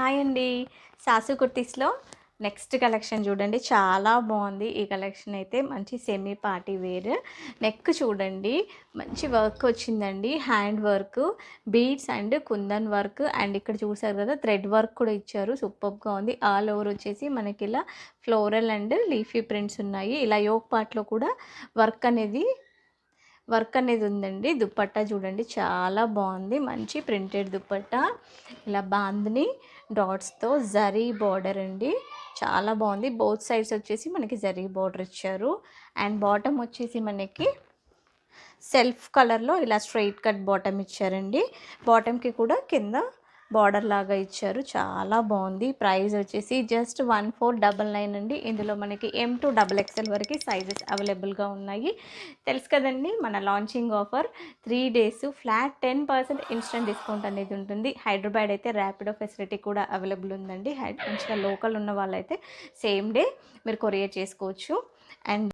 Hi అండి. Sauce కుర్తీస్‌లో next collection చూడండి. చాలా బాగుంది ఈ కలెక్షన్ అయితే. మంచి సెమీ పార్టీ వేర్. నెక్ చూడండి మంచి వర్క్ వచ్చిందండి. Hand work, beads and kundan work and ఇక్కడ చూసారు కదా థ్రెడ్ వర్క్ కూడా ఇచ్చారు. సూపర్‌గా ఉంది. ఆల్ ఓవర్ వచ్చేసి మనకి ఇలా ఫ్లోరల్ అండ్ లీఫీ ప్రింట్స్ ఉన్నాయి. ఇలా యోక్ పార్ట్‌లో కూడా వర్క్ అనేది ఉందండి. దుపట్టా చూడండి చాలా బాగుంది. మంచి ప్రింటెడ్ దుపట్టా. ఇలా బాందిని డాట్స్తో జరీ బార్డర్ అండి. చాలా బాగుంది. బోత్ సైడ్స్ వచ్చేసి మనకి జరీ బార్డర్ ఇచ్చారు. అండ్ బాటమ్ వచ్చేసి మనకి సెల్ఫ్ కలర్లో ఇలా స్ట్రైట్ కట్ బాటమ్ ఇచ్చారండి. బాటమ్కి కూడా కింద బార్డర్ లాగా ఇచ్చారు. చాలా బాగుంది. ప్రైస్ వచ్చేసి జస్ట్ 1499 అండి. ఇందులో మనకి M to XXL వరకు సైజెస్ అవైలబుల్గా ఉన్నాయి. తెలుసు కదండి మన launching offer 3 days flat 10% instant discount అనేది ఉంటుంది. హైదరాబాద్ అయితే ర్యాపిడో ఫెసిలిటీ కూడా అవైలబుల్ ఉందండి. మంచిగా లోకల్ ఉన్న వాళ్ళైతే సేమ్ డే మీరు కొరియర్ చేసుకోవచ్చు. అండ్